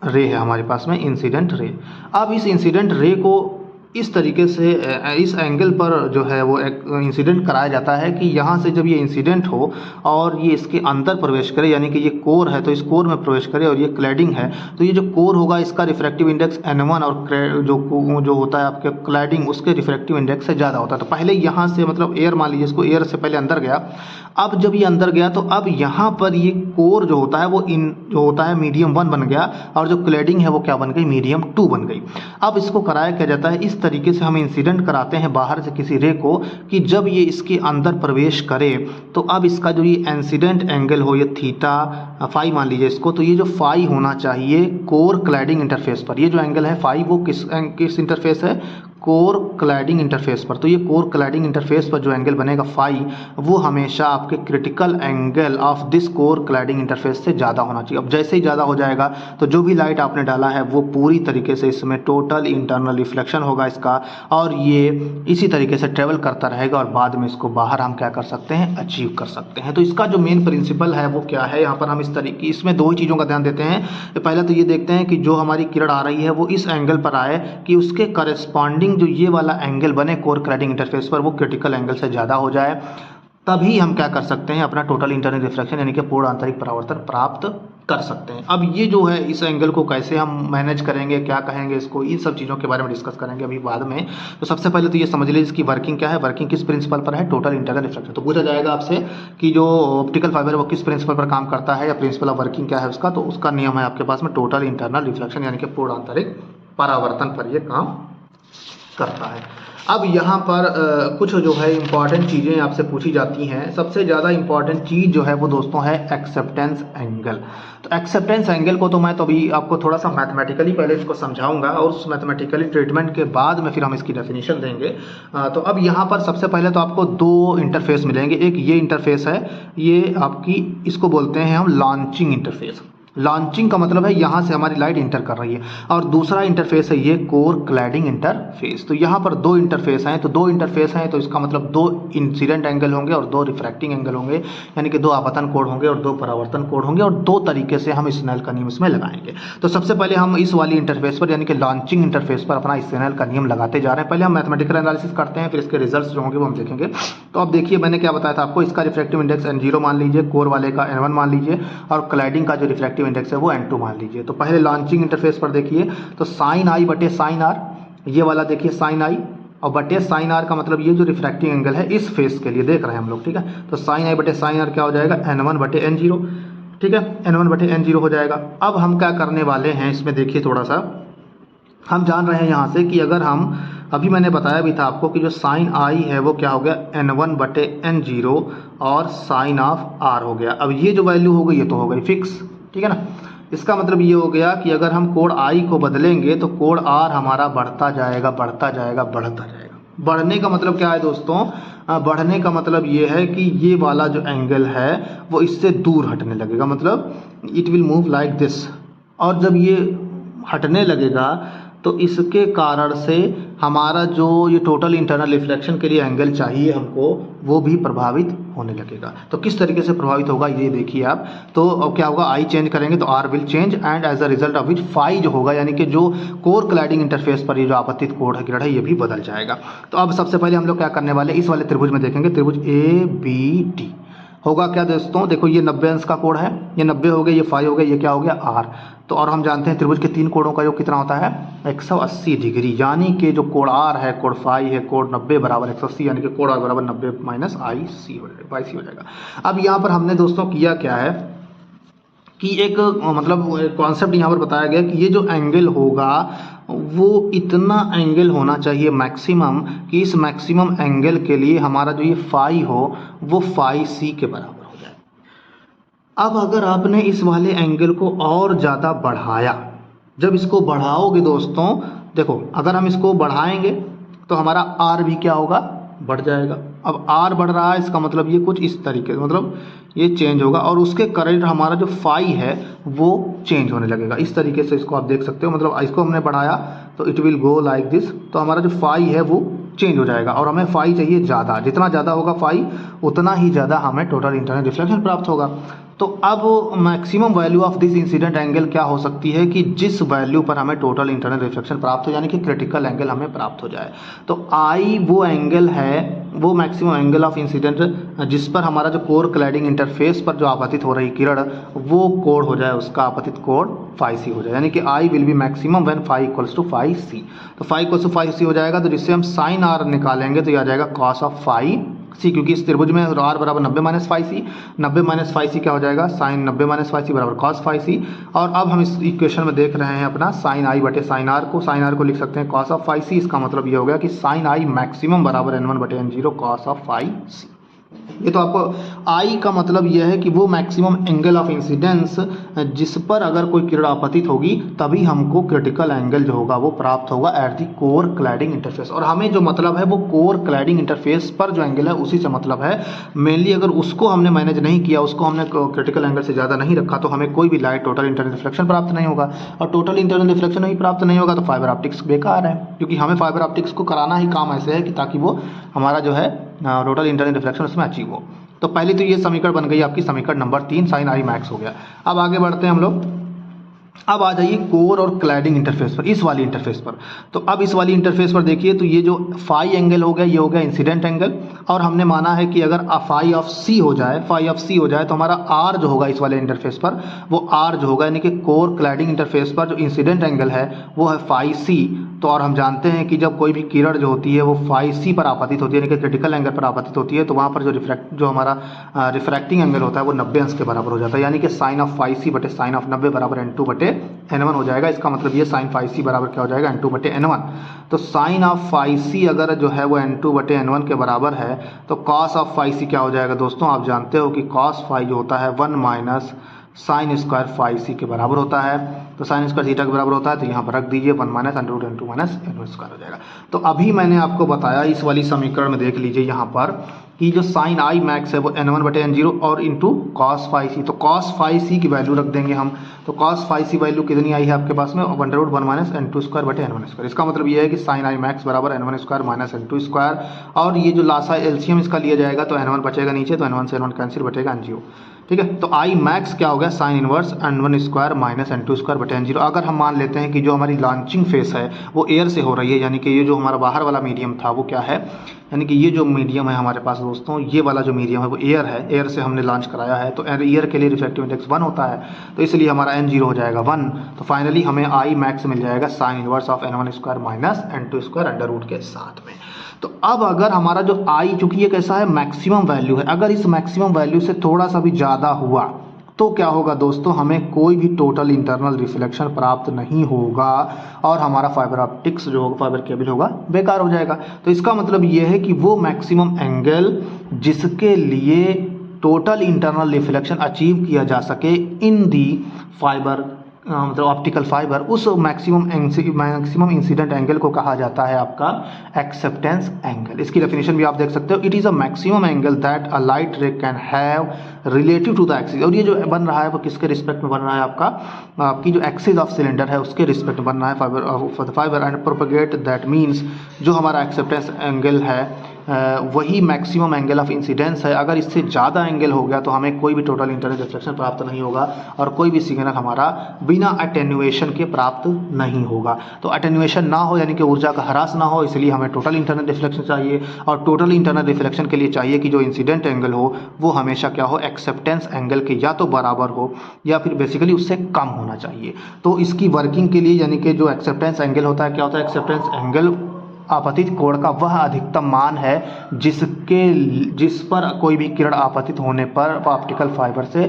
रे है हमारे पास में, इंसिडेंट रे। अब इस इंसिडेंट रे को इस तरीके से इस एंगल पर जो है वो एक इंसिडेंट कराया जाता है कि यहाँ से जब ये इंसिडेंट हो और ये इसके अंदर प्रवेश करे, यानी कि ये कोर है तो इस कोर में प्रवेश करे, और ये क्लैडिंग है तो ये जो कोर होगा इसका रिफ्रैक्टिव इंडेक्स N1 और जो होता है आपके क्लैडिंग उसके रिफ्रैक्टिव इंडेक्स से ज़्यादा होता है। तो पहले यहाँ से मतलब एयर, मान लीजिए इसको एयर से पहले अंदर गया, अब जब ये अंदर गया तो अब यहाँ पर ये कोर जो होता है वो जो होता है मीडियम 1 बन गया, और जो क्लैडिंग है वो क्या बन गई, मीडियम 2 बन गई। अब इसको कराया क्या जाता है, इस तरीके से हम इंसिडेंट कराते हैं बाहर से किसी रे को कि जब ये इसके अंदर प्रवेश करे तो अब इसका जो ये इंसिडेंट एंगल हो, ये थीटा फाई मान लीजिए इसको, तो ये जो फाई होना चाहिए कोर क्लैडिंग इंटरफेस पर। ये जो एंगल है फाई वो किस इंटरफेस है, कोर क्लैडिंग इंटरफेस पर। तो ये कोर क्लैडिंग इंटरफेस पर जो एंगल बनेगा फाई, वो हमेशा आपके critical angle of this core cladding interface से ज़्यादा होना चाहिए। अब जैसे ही ज़्यादा हो जाएगा तो जो भी लाइट आपने डाला है वो पूरी तरीके से इसमें टोटल इंटरनल रिफ्लेक्शन होगा इसका, और ये इसी तरीके से ट्रेवल करता रहेगा, और बाद में इसको बाहर हम क्या कर सकते हैं, अचीव कर सकते हैं। तो इसका जो मेन प्रिंसिपल है वो क्या है, यहाँ पर हम इस तरीके इसमें 2 ही चीज़ों का ध्यान देते हैं। पहले तो ये देखते हैं कि जो हमारी किरण आ रही है वो इस एंगल पर आए कि उसके करस्पॉन्डिंग जो ये वाला एंगल बने कोर क्लैडिंग इंटरफेस पर वो क्रिटिकल एंगल से ज़्यादा हो जाए, तभी हम क्या कर सकते हैं, अपना टोटल इंटरनल रिफ्लेक्शन यानी कि पूर्ण आंतरिक परावर्तन प्राप्त कर सकते हैं। अब ये जो है इस एंगल को कैसे हम मैनेज करेंगे, क्या कहेंगे इसको, इन सब चीज़ों के बारे में डिस्कस करेंगे अभी बाद में। तो सबसे पहले तो ये समझ लीजिए इसकी वर्किंग क्या है, वर्किंग किस प्रिंसिपल पर है, टोटल इंटरनल रिफ्लेक्शन। तो पूछा जाएगा आपसे कि जो ऑप्टिकल फाइबर वो किस प्रिंसिपल पर काम करता है, या प्रिंसिपल ऑफ वर्किंग क्या है उसका, तो उसका नियम है आपके पास में टोटल इंटरनल रिफ्लेक्शन यानी कि पूर्ण आंतरिक परावर्तन पर यह काम करता है। अब यहाँ पर कुछ जो है इम्पॉर्टेंट चीज़ें आपसे पूछी जाती हैं। सबसे ज़्यादा इम्पॉर्टेंट चीज़ जो है वो दोस्तों है एक्सेप्टेंस एंगल। तो एक्सेप्टेंस एंगल को तो मैं तो अभी आपको थोड़ा सा मैथमेटिकली पहले इसको समझाऊंगा, और उस मैथमेटिकली ट्रीटमेंट के बाद में फिर हम इसकी डेफिनेशन देंगे। तो अब यहाँ पर सबसे पहले तो आपको 2 इंटरफेस मिलेंगे। एक ये इंटरफेस है, ये आपकी इसको बोलते हैं हम लॉन्चिंग इंटरफेस। लॉन्चिंग का मतलब है यहाँ से हमारी लाइट इंटर कर रही है, और दूसरा इंटरफेस है ये कोर क्लैडिंग इंटरफेस। तो यहाँ पर 2 इंटरफेस हैं, तो 2 इंटरफेस हैं तो इसका मतलब 2 इंसिडेंट एंगल होंगे और 2 रिफ्रैक्टिंग एंगल होंगे, यानी कि 2 आपतन कोण होंगे और 2 परावर्तन कोण होंगे, और 2 तरीके से हम स्नेल का नियम इसमें लगाएंगे। तो सबसे पहले हम इस वाली इंटरफेस पर यानी कि लॉन्चिंग इंटरफेस पर अपना स्नेल का नियम लगाते जा रहे हैं। पहले हम मैथमेटिकल एनालिसिस करते हैं, फिर इसके रिजल्ट जो होंगे वो हम देखेंगे। तो अब देखिए मैंने क्या बताया था आपको, इसका रिफ्रैक्टिव इंडेक्स N0 मान लीजिए, कोर वाले का N1 मान लीजिए, और क्लैडिंग का जो रिफ्रैक्टिव इंडेक्स है वो N2 मान लीजिए। तो पहले लॉन्चिंग इंटरफेस पर देखिए, तो साइन आई बटे साइन आर, ये वाला देखिए साइन आई और बटे साइन आर का मतलब ये जो रिफ्रैक्टिंग एंगल है इस फेस के लिए देख रहे हैं हम लोग, ठीक है। तो साइन आई बटे साइन आर क्या हो जाएगा, N1 बटे N0, ठीक है, N1 बटे N0 हो जाएगा। अब हम क्या करने वाले हैं इसमें देखिए, थोड़ा सा हम जान रहे हैं यहाँ से कि अगर हम, अभी मैंने बताया भी था आपको कि जो साइन आई है वो क्या हो गया, N1 बटे N0 और साइन ऑफ आर हो गया। अब ये जो वैल्यू हो गई ये तो हो गई फिक्स, ठीक है ना। इसका मतलब ये हो गया कि अगर हम कोण आई को बदलेंगे तो कोण आर हमारा बढ़ता जाएगा बढ़ता जाएगा बढ़ता जाएगा। बढ़ने का मतलब क्या है दोस्तों, बढ़ने का मतलब ये है कि ये वाला जो एंगल है वो इससे दूर हटने लगेगा, मतलब it will move like this. और जब ये हटने लगेगा तो इसके कारण से हमारा जो ये टोटल इंटरनल रिफ्लेक्शन के लिए एंगल चाहिए हमको वो भी प्रभावित होने लगेगा। तो किस तरीके से प्रभावित होगा ये देखिए आप। तो अब क्या होगा, आई चेंज करेंगे तो R will change, and as a result of which phi जो होगा यानी कि जो कोर क्लैडिंग इंटरफेस पर ये जो आपतित कोण है, किरण है, ये भी बदल जाएगा। तो अब सबसे पहले हम लोग क्या करने वाले, इस वाले त्रिभुज में देखेंगे, त्रिभुज ए बी डी। होगा क्या दोस्तों, देखो ये 90 अंश का कोण है, ये 90 हो गया, ये फाई हो गया, ये क्या हो गया आर। तो और हम जानते हैं त्रिभुज के 3 कोणों का योग कितना होता है 180 डिग्री, यानी कि जो कोण आर है, कोण फाई है, कोण 90 बराबर 180, यानी कि कोण आर बराबर 90 माइनस आई सी हो जाएगा। अब यहाँ पर हमने दोस्तों किया क्या है कि एक मतलब कॉन्सेप्ट यहाँ पर बताया गया कि ये जो एंगल होगा वो इतना एंगल होना चाहिए मैक्सिमम, कि इस मैक्सिमम एंगल के लिए हमारा जो ये फाई हो वो फाई सी के बराबर हो जाए। अब अगर आपने इस वाले एंगल को और ज़्यादा बढ़ाया, जब इसको बढ़ाओगे दोस्तों, देखो अगर हम इसको बढ़ाएंगे तो हमारा आर भी क्या होगा, बढ़ जाएगा। अब आर बढ़ रहा है, इसका मतलब ये कुछ इस तरीके से, मतलब ये चेंज होगा और उसके करंट हमारा जो फाई है वो चेंज होने लगेगा। इस तरीके से इसको आप देख सकते हो, मतलब इसको हमने बढ़ाया तो it will go like this, तो हमारा जो फाई है वो चेंज हो जाएगा और हमें फाई चाहिए ज़्यादा, जितना ज़्यादा होगा फाई उतना ही ज़्यादा हमें टोटल इंटरनल रिफ्लेक्शन प्राप्त होगा। तो अब maximum value of this incident angle क्या हो सकती है कि जिस वैल्यू पर हमें टोटल इंटरनल रिफ्लेक्शन प्राप्त हो, यानी कि क्रिटिकल एंगल हमें प्राप्त हो जाए। तो आई वो एंगल है, वो मैक्सिमम एंगल ऑफ इंसिडेंट जिस पर हमारा जो कोर क्लैडिंग इंटरफेस पर जो आपतित हो रही किरण वो कोण हो जाए, उसका आपतित कोण फाई सी हो जाए, यानी कि I will be maximum when phi equals to phi C. तो phi equals to phi C हो जाएगा, तो जिससे हम साइन आर निकालेंगे तो ये आ जाएगा कॉस ऑफ फाई सी, क्योंकि इस त्रिभुज में आर बराबर 90 माइनस फाई सी, 90 माइनस फाई सी क्या हो जाएगा साइन 90 माइनस फाई सी बराबर कॉस फाई सी। और अब हम इस इक्वेशन में देख रहे हैं अपना साइन आई बटे साइन आर को, साइन आर को लिख सकते हैं कॉस ऑफ फाई सी। इसका मतलब ये हो गया कि साइन आई मैक्सिमम बराबर n1 बटे n0 कॉस ऑफ फाई सी। ये तो आपको आई का मतलब यह है कि वो मैक्सिमम एंगल ऑफ इंसिडेंस जिस पर अगर कोई किरण आपतित होगी तभी हमको क्रिटिकल एंगल जो होगा वो प्राप्त होगा at the core cladding interface. और हमें जो मतलब है वो कोर क्लैडिंग इंटरफेस पर जो एंगल है उसी से मतलब है मेनली। अगर उसको हमने मैनेज नहीं किया, उसको हमने क्रिटिकल एंगल से ज़्यादा नहीं रखा, तो हमें कोई भी लाइट टोटल इंटरनल रिफ्लेक्शन प्राप्ट नहीं होगा। और टोटल इंटरनल रिफ्लेक्शन नहीं प्राप्त नहीं होगा तो फाइबर ऑप्टिक्स बेकार है, क्योंकि हमें फाइबर ऑप्टिक्स को कराना ही काम ऐसे है कि ताकि वो हमारा जो है टोटल इंटरनल रिफ्लेक्शन उसमें अचीव हो। तो पहली तो ये समीकरण बन गई आपकी समीकरण नंबर 3, साइन आई मैक्स हो गया। अब आगे बढ़ते हैं हम लोग, अब आ जाइए कोर और क्लैडिंग इंटरफेस पर, इस वाली इंटरफेस पर। तो अब इस वाली इंटरफेस पर देखिए, तो ये जो फाई एंगल हो गया ये हो गया इंसिडेंट एंगल, और हमने माना है कि अगर फाई ऑफ सी हो जाए, फाई ऑफ सी हो जाए तो हमारा आर जो होगा इस वाले इंटरफेस पर वो आर जो होगा, यानी कि कोर क्लैडिंग इंटरफेस पर जो इंसिडेंट एंगल है वो है फाई सी। तो और हम जानते हैं कि जब कोई भी किरण जो होती है वो फाई सी पर आपतित होती है, यानी कि क्रिटिकल एंगल पर आपतित होती है, तो वहाँ पर जो हमारा रिफ्रैक्टिंग एंगल होता है वो 90 अंश के बराबर हो जाता है, यानी कि साइन ऑफ फाई सी बटे साइन ऑफ 90 बराबर n2 बटे n1 हो जाएगा। इसका मतलब ये साइन फाई सी बराबर क्या हो जाएगा n2 बटे n1। तो साइन ऑफ फाई सी अगर जो है वो n2 बटे n1 के बराबर है तो कॉस ऑफ फाई सी क्या हो जाएगा दोस्तों, आप जानते हो कि कॉस फाई जो होता है 1 माइनस साइन स्क्वायर फाई सी के बराबर होता है। तो साइन स्क्वायर थीटा के बराबर होता है, तो यहाँ पर रख दीजिए 1 minus under root n2 minus n1 square हो जाएगा। तो अभी मैंने आपको बताया इस वाली समीकरण में देख लीजिए यहाँ पर कि जो साइन आई मैक्स है वो n1 बटे n0 और इंटू कॉस फाई सी। तो कॉस फाई सी की वैल्यू रख देंगे हम, तो कॉस फाई सी वैल्यू कितनी आई है आपके पास में under root 1 minus n2 square बटे n1 स्क्वायर। इसका मतलब ये है कि साइन आई मैक्स बराबर n1 square minus n2 square, और ये जो लासा एलसीएम इसका लिया जाएगा तो n1 बचेगा नीचे, तो n1 से n1 कैंसिल बटेगा n0। ठीक है, तो आई मैक्स क्या हो गया sine inverse n1 square minus n2 square बटे n0। अगर हम मान लेते हैं कि जो हमारी लॉन्चिंग फेस है वो एयर से हो रही है, यानी कि ये जो हमारा बाहर वाला मीडियम था वो क्या है, यानी कि ये जो मीडियम है हमारे पास दोस्तों, ये वाला जो मीडियम है वो एयर है, एयर से हमने लॉन्च कराया है, तो एयर के लिए रिफ्रैक्टिव इंडेक्स 1 होता है, तो इसलिए हमारा n0 हो जाएगा 1। तो फाइनली हमें आई मैक्स मिल जाएगा sine inverse of n1 square minus n2 square under root के साथ में। तो अब अगर हमारा जो आई, चूंकि ये कैसा है मैक्सिमम वैल्यू है, अगर इस मैक्सिमम वैल्यू से थोड़ा सा भी ज़्यादा हुआ तो क्या होगा दोस्तों, हमें कोई भी टोटल इंटरनल रिफ्लेक्शन प्राप्त नहीं होगा और हमारा फाइबर ऑप्टिक्स जो होगा, फाइबर केबल होगा, बेकार हो जाएगा। तो इसका मतलब ये है कि वो मैक्सिमम एंगल जिसके लिए टोटल इंटरनल रिफ्लेक्शन अचीव किया जा सके इन दी फाइबर मतलब ऑप्टिकल फाइबर, उस मैक्सिमम इंसिडेंट एंगल को कहा जाता है आपका एक्सेप्टेंस एंगल। इसकी डेफिनेशन भी आप देख सकते हो, it is a maximum angle that a light ray can have relative to the axis. और ये जो बन रहा है वो किसके रिस्पेक्ट में बन रहा है, आपकी जो एक्सिस ऑफ सिलेंडर है उसके रिस्पेक्ट में बन रहा है fibre and propagate, that means जो हमारा एक्सेप्टेंस एंगल है वही मैक्सिमम एंगल ऑफ इंसिडेंस है। अगर इससे ज़्यादा एंगल हो गया तो हमें कोई भी टोटल इंटरनल रिफ्लेक्शन प्राप्त नहीं होगा और कोई भी सिग्नल हमारा बिना अटेन्यूएशन के प्राप्त नहीं होगा। तो अटेन्यूएशन ना हो यानी कि ऊर्जा का ह्रास ना हो, इसलिए हमें टोटल इंटरनल रिफ्लेक्शन चाहिए। और टोटल इंटरनल रिफ्लेक्शन के लिए चाहिए कि जो इंसिडेंट एंगल हो वो हमेशा क्या हो, एक्सेप्टेंस एंगल के या तो बराबर हो या फिर बेसिकली उससे कम होना चाहिए। तो इसकी वर्किंग के लिए यानी कि जो एक्सेप्टेंस एंगल होता है, क्या होता है, एक्सेप्टेंस एंगल आपतित कोण का वह अधिकतम मान है जिस पर कोई भी किरण आपतित होने पर ऑप्टिकल फाइबर से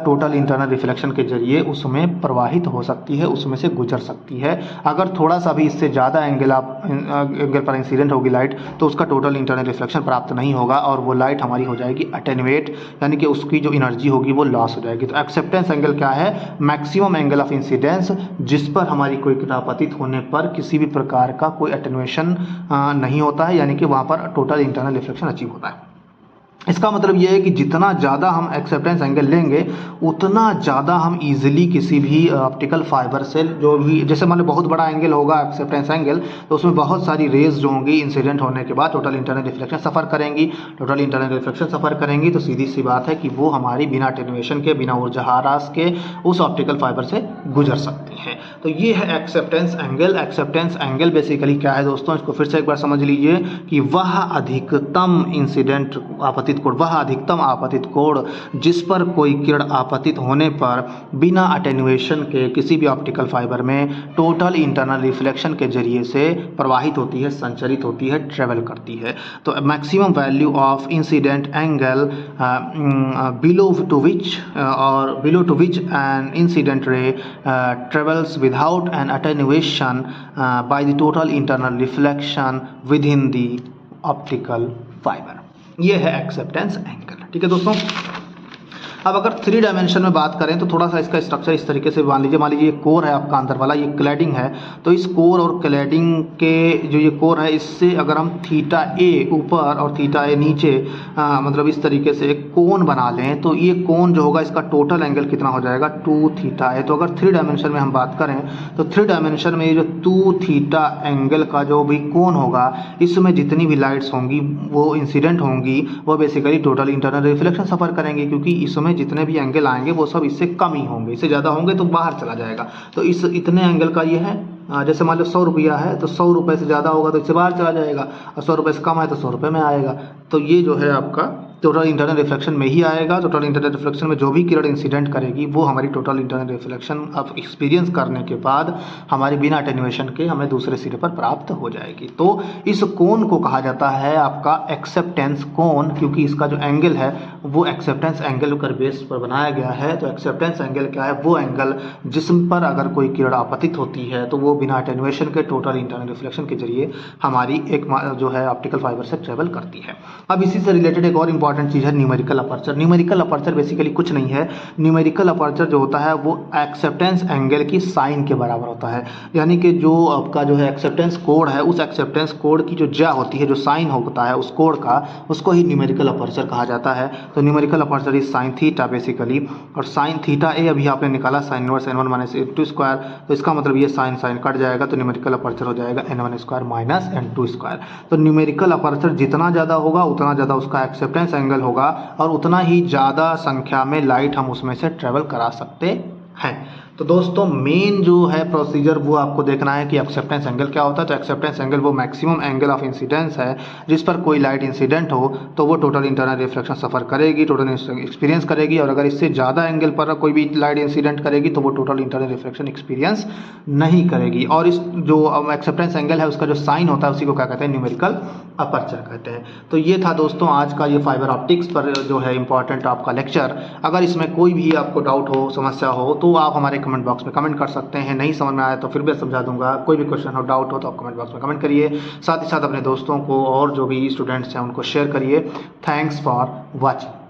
टोटल इंटरनल रिफ्लेक्शन के जरिए उसमें प्रवाहित हो सकती है, उसमें से गुजर सकती है। अगर थोड़ा सा भी इससे ज़्यादा एंगल पर इंसिडेंट होगी लाइट तो उसका टोटल इंटरनल रिफ्लेक्शन प्राप्त नहीं होगा और वो लाइट हमारी हो जाएगी अटेन्यूएट, यानी कि उसकी जो एनर्जी होगी वो लॉस हो जाएगी। तो एक्सेप्टेंस एंगल क्या है, मैक्सिमम एंगल ऑफ इंसिडेंस जिस पर हमारी कोई किरण आपतित होने पर किसी भी प्रकार का कोई अटेन्यूएशन नहीं होता है, यानी कि वहाँ पर टोटल इंटरनल रिफ्लेक्शन अचीव होता है। इसका मतलब यह है कि जितना ज़्यादा हम एक्सेप्टेंस एंगल लेंगे उतना ज़्यादा हम इजीली किसी भी ऑप्टिकल फाइबर से जो भी, जैसे मान लो बहुत बड़ा एंगल होगा एक्सेप्टेंस एंगल, तो उसमें बहुत सारी रेज जो होंगी इंसिडेंट होने के बाद टोटल इंटरनल रिफ्लेक्शन सफ़र करेंगी। टोटल इंटरनल रिफ्लेक्शन सफ़र करेंगी तो सीधी सी बात है कि वो हमारी बिना अटेन्यूएशन के, बिना ऊर्जा ह्रास के उस ऑप्टिकल फाइबर से गुजर सकती हैं। तो ये है acceptance angle. Acceptance angle basically क्या है दोस्तों, इसको फिर से एक बार समझ लीजिए कि वह अधिकतम इंसिडेंट आपतित कोण, वह अधिकतम आपतित कोण जिस पर कोई किरण आपतित होने पर बिना अटेन्यूएशन के किसी भी ऑप्टिकल फाइबर में टोटल इंटरनल रिफ्लेक्शन के जरिए से प्रवाहित होती है, संचरित होती है, ट्रेवल करती है। तो maximum value of incident angle below to which an incident ray travels without an attenuation by the total internal reflection within the optical fibre. ये है एक्सेप्टेंस एंगल। ठीक है दोस्तों, अब अगर 3 डायमेंशन में बात करें तो थोड़ा सा इसका स्ट्रक्चर इस तरीके से मान लीजिए ये कोर है आपका अंदर वाला, ये क्लैडिंग है। तो इस कोर और क्लैडिंग के जो ये कोर है इससे अगर हम थीटा ए ऊपर और थीटा ए नीचे मतलब इस तरीके से एक कोण बना लें तो ये कोण जो होगा इसका टोटल एंगल कितना हो जाएगा, 2 थीटा है। तो अगर 3 डायमेंशन में हम बात करें तो 3 डायमेंशन में ये जो 2 थीटा एंगल का जो भी कोण होगा इसमें जितनी भी लाइट्स होंगी वो इंसिडेंट होंगी वो बेसिकली टोटल इंटरनल रिफ्लेक्शन सफ़र करेंगे, क्योंकि इसमें जितने भी एंगल आएंगे वो सब इससे कम ही होंगे, इससे ज़्यादा होंगे तो बाहर चला जाएगा। तो इस इतने एंगल का ये है, जैसे मान लो 100 रुपया है तो 100 रुपये से ज़्यादा होगा तो इससे बाहर चला जाएगा और 100 रुपये से कम है तो 100 रुपये में आएगा। तो ये जो है आपका टोटल इंटरनल रिफ्लेक्शन में ही आएगा। टोटल इंटरनल रिफ्लेक्शन में जो भी किरण इंसिडेंट करेगी वो हमारी टोटल इंटरनल रिफ्लेक्शन अब एक्सपीरियंस करने के बाद हमारी बिना अटेन्यूएशन के हमें दूसरे सिरे पर प्राप्त हो जाएगी। तो इस कोण को कहा जाता है आपका एक्सेप्टेंस कोण, क्योंकि इसका जो एंगल है वो एक्सेप्टेंस एंगल पर बेस पर बनाया गया है। तो एक्सेप्टेंस एंगल क्या है, वो एंगल जिस पर अगर कोई किरण आपतित होती है तो वो बिना अटेन्यूएशन के टोटल इंटरनल रिफ्लेक्शन के जरिए हमारी एक जो है ऑप्टिकल फाइबर से ट्रेवल करती है। अब इसी से रिलेटेड एक और इंपॉर्टेंट चीज़ है numerical aperture. Numerical aperture basically कुछ नहीं है, न्यूमेरिकल अपर्चर जो होता है वो एक्सेप्टेंस एंगल की साइन के बराबर होता है। यानी कि जो आपका जो है एक्सेप्टेंस कोण है उस एक्सेप्टेंस कोण की जो ज्या होती है, जो साइन होता है उस कोण का, उसको ही न्यूमेरिकल अपर्चर कहा जाता है। तो numerical aperture is sine theta basically, और साइन थीटा ए अभी आपने निकाला sine inverse n1 minus n2 square, तो इसका मतलब ये साइन साइन कट जाएगा तो न्यूमेरिकल अपर्चर हो जाएगा n1 square minus n2 square. तो न्यूमेरिकल अपर्चर जितना ज़्यादा होगा उतना ज़्यादा उसका एक्सेप्टेंस एंगल होगा और उतना ही ज़्यादा संख्या में लाइट हम उसमें से ट्रेवल करा सकते हैं। तो दोस्तों मेन जो है प्रोसीजर वो आपको देखना है कि एक्सेप्टेंस एंगल क्या होता है। तो एक्सेप्टेंस एंगल वो मैक्सिमम एंगल ऑफ इंसिडेंस है जिस पर कोई लाइट इंसिडेंट हो तो वो टोटल इंटरनल रिफ्लेक्शन सफ़र करेगी, टोटल एक्सपीरियंस करेगी, और अगर इससे ज़्यादा एंगल पर कोई भी लाइट इंसिडेंट करेगी तो वो टोटल इंटरनल रिफ्लेक्शन एक्सपीरियंस नहीं करेगी। और इस जो एक्सेप्टेंस एंगल है उसका जो साइन होता है उसी को क्या कहते हैं, न्यूमेरिकल अपर्चर कहते हैं। तो ये था दोस्तों आज का ये फाइबर ऑप्टिक्स पर जो है इंपॉर्टेंट आपका लेक्चर। अगर इसमें कोई भी आपको डाउट हो, समस्या हो तो आप हमारे कमेंट बॉक्स में कमेंट कर सकते हैं। नहीं समझ में आया तो फिर भी समझा दूंगा। कोई भी क्वेश्चन हो, डाउट हो तो आप कमेंट बॉक्स में कमेंट करिए। साथ ही साथ अपने दोस्तों को और जो भी स्टूडेंट्स हैं उनको शेयर करिए। Thanks for watching.